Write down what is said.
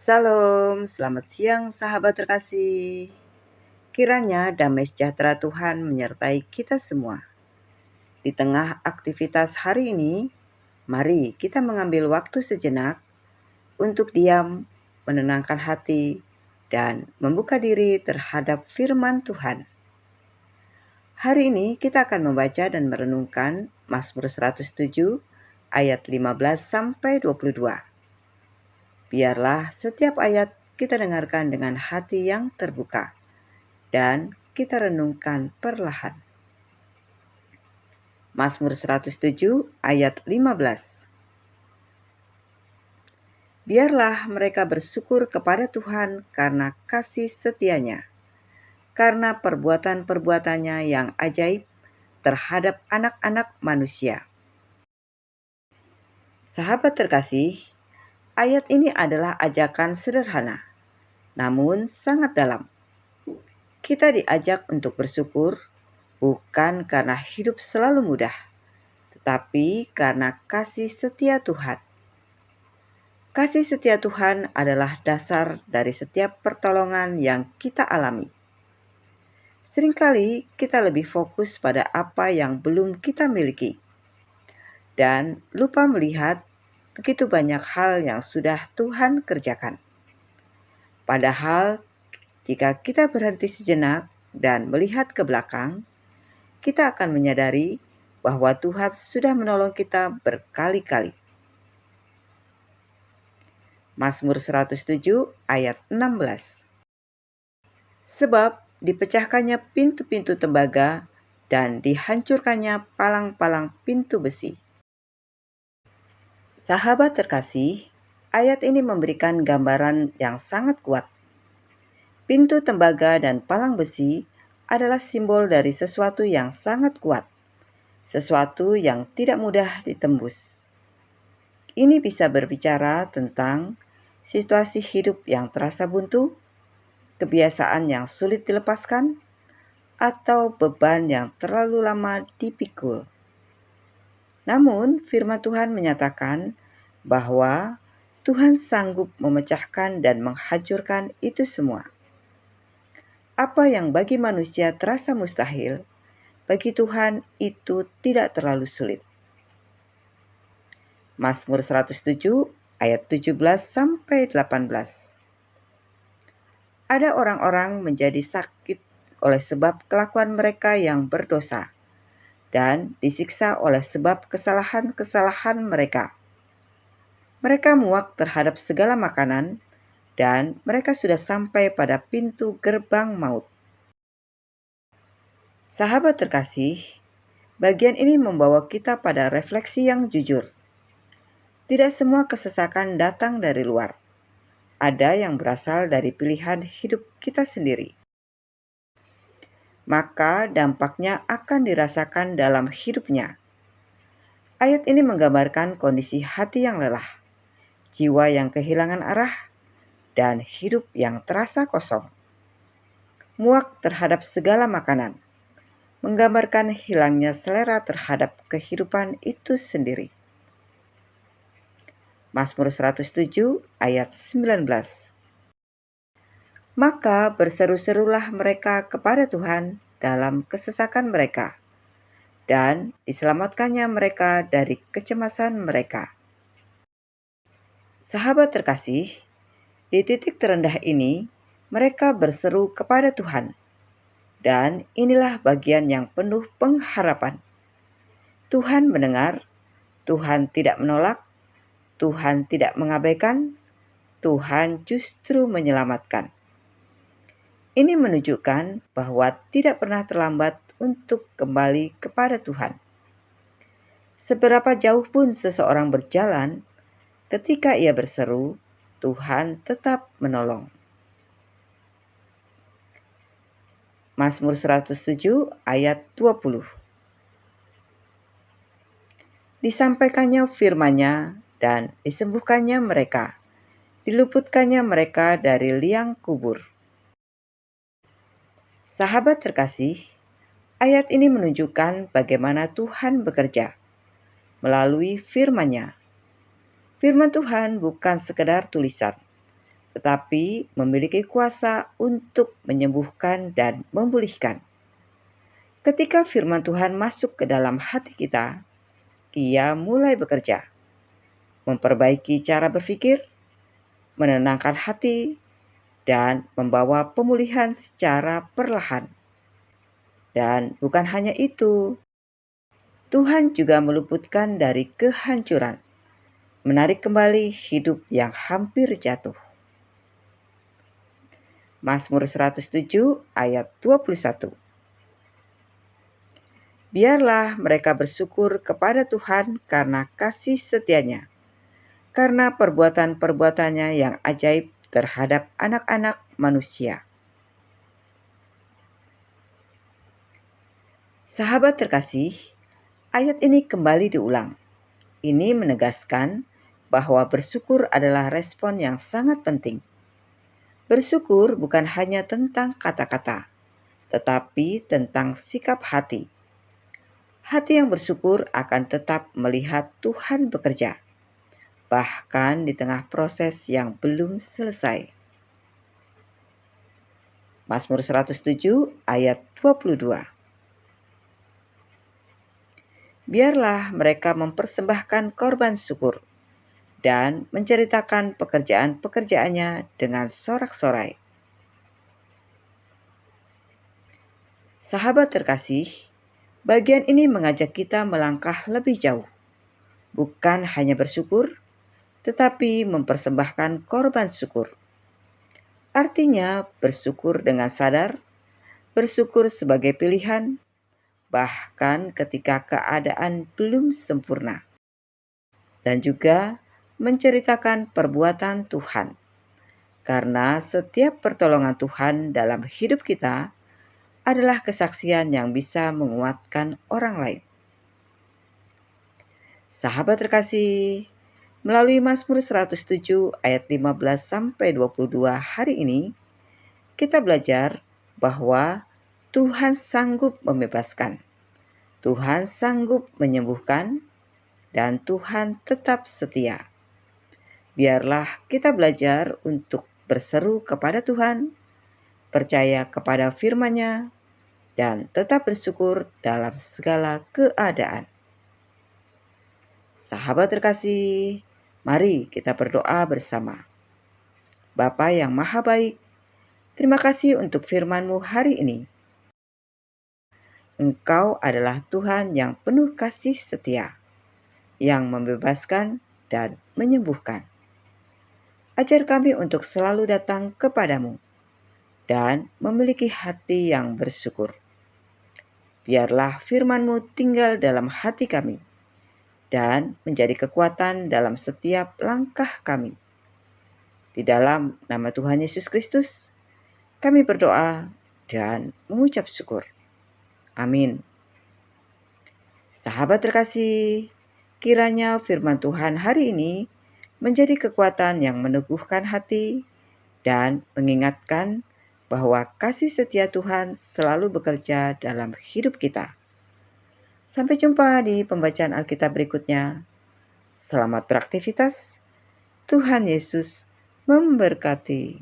Salam, selamat siang sahabat terkasih. Kiranya damai sejahtera Tuhan menyertai kita semua. Di tengah aktivitas hari ini, mari kita mengambil waktu sejenak untuk diam, menenangkan hati, dan membuka diri terhadap firman Tuhan. Hari ini kita akan membaca dan merenungkan Mazmur 107 ayat 15 sampai 22. Biarlah setiap ayat kita dengarkan dengan hati yang terbuka dan kita renungkan perlahan. Mazmur 107 ayat 15. Biarlah mereka bersyukur kepada Tuhan karena kasih setianya, karena perbuatan-perbuatannya yang ajaib terhadap anak-anak manusia. Sahabat terkasih, ayat ini adalah ajakan sederhana, namun sangat dalam. Kita diajak untuk bersyukur bukan karena hidup selalu mudah, tetapi karena kasih setia Tuhan. Kasih setia Tuhan adalah dasar dari setiap pertolongan yang kita alami. Seringkali kita lebih fokus pada apa yang belum kita miliki dan lupa melihat begitu banyak hal yang sudah Tuhan kerjakan. Padahal, jika kita berhenti sejenak dan melihat ke belakang, kita akan menyadari bahwa Tuhan sudah menolong kita berkali-kali. Mazmur 107 ayat 16. Sebab dipecahkannya pintu-pintu tembaga dan dihancurkannya palang-palang pintu besi. Sahabat terkasih, ayat ini memberikan gambaran yang sangat kuat. Pintu tembaga dan palang besi adalah simbol dari sesuatu yang sangat kuat, sesuatu yang tidak mudah ditembus. Ini bisa berbicara tentang situasi hidup yang terasa buntu, kebiasaan yang sulit dilepaskan, atau beban yang terlalu lama dipikul. Namun, firman Tuhan menyatakan bahwa Tuhan sanggup memecahkan dan menghancurkan itu semua. Apa yang bagi manusia terasa mustahil, bagi Tuhan itu tidak terlalu sulit. Mazmur 107 ayat 17 sampai 18. Ada orang-orang menjadi sakit oleh sebab kelakuan mereka yang berdosa dan disiksa oleh sebab kesalahan-kesalahan mereka. Mereka muak terhadap segala makanan dan mereka sudah sampai pada pintu gerbang maut. Sahabat terkasih, bagian ini membawa kita pada refleksi yang jujur. Tidak semua kesesakan datang dari luar. Ada yang berasal dari pilihan hidup kita sendiri. Maka dampaknya akan dirasakan dalam hidupnya. Ayat ini menggambarkan kondisi hati yang lelah, jiwa yang kehilangan arah, dan hidup yang terasa kosong. Muak terhadap segala makanan, menggambarkan hilangnya selera terhadap kehidupan itu sendiri. Mazmur 107 ayat 19. Maka berseru-serulah mereka kepada Tuhan dalam kesesakan mereka, dan diselamatkannya mereka dari kecemasan mereka. Sahabat terkasih, di titik terendah ini, mereka berseru kepada Tuhan, dan inilah bagian yang penuh pengharapan. Tuhan mendengar, Tuhan tidak menolak, Tuhan tidak mengabaikan, Tuhan justru menyelamatkan. Ini menunjukkan bahwa tidak pernah terlambat untuk kembali kepada Tuhan. Seberapa jauh pun seseorang berjalan, ketika ia berseru, Tuhan tetap menolong. Mazmur 107 ayat 20. Disampaikannya firman-Nya dan disembuhkannya mereka, diluputkannya mereka dari liang kubur. Sahabat terkasih, ayat ini menunjukkan bagaimana Tuhan bekerja melalui firman-Nya. Firman Tuhan bukan sekedar tulisan, tetapi memiliki kuasa untuk menyembuhkan dan memulihkan. Ketika firman Tuhan masuk ke dalam hati kita, Ia mulai bekerja, memperbaiki cara berpikir, menenangkan hati, dan membawa pemulihan secara perlahan. Dan bukan hanya itu, Tuhan juga meluputkan dari kehancuran, menarik kembali hidup yang hampir jatuh. Mazmur 107 ayat 21. Biarlah mereka bersyukur kepada Tuhan karena kasih setianya, karena perbuatan-perbuatannya yang ajaib terhadap anak-anak manusia. Sahabat terkasih, ayat ini kembali diulang. Ini menegaskan bahwa bersyukur adalah respon yang sangat penting. Bersyukur bukan hanya tentang kata-kata, tetapi tentang sikap hati. Hati yang bersyukur akan tetap melihat Tuhan bekerja, bahkan di tengah proses yang belum selesai. Mazmur 107 ayat 22. Biarlah mereka mempersembahkan korban syukur dan menceritakan pekerjaan-pekerjaannya dengan sorak-sorai. Sahabat terkasih, bagian ini mengajak kita melangkah lebih jauh. Bukan hanya bersyukur, tetapi mempersembahkan korban syukur. Artinya bersyukur dengan sadar, bersyukur sebagai pilihan, bahkan ketika keadaan belum sempurna. Dan juga menceritakan perbuatan Tuhan. Karena setiap pertolongan Tuhan dalam hidup kita adalah kesaksian yang bisa menguatkan orang lain. Sahabat terkasih, melalui Mazmur 107 ayat 15 sampai 22 hari ini, kita belajar bahwa Tuhan sanggup membebaskan, Tuhan sanggup menyembuhkan, dan Tuhan tetap setia. Biarlah kita belajar untuk berseru kepada Tuhan, percaya kepada firman-Nya, dan tetap bersyukur dalam segala keadaan. Sahabat terkasih, mari kita berdoa bersama. Bapa yang Maha Baik, terima kasih untuk firman-Mu hari ini. Engkau adalah Tuhan yang penuh kasih setia, yang membebaskan dan menyembuhkan. Ajar kami untuk selalu datang kepadamu dan memiliki hati yang bersyukur. Biarlah firman-Mu tinggal dalam hati kami dan menjadi kekuatan dalam setiap langkah kami. Di dalam nama Tuhan Yesus Kristus, kami berdoa dan mengucap syukur. Amin. Sahabat terkasih, kiranya firman Tuhan hari ini menjadi kekuatan yang meneguhkan hati dan mengingatkan bahwa kasih setia Tuhan selalu bekerja dalam hidup kita. Sampai jumpa di pembacaan Alkitab berikutnya. Selamat beraktivitas. Tuhan Yesus memberkati.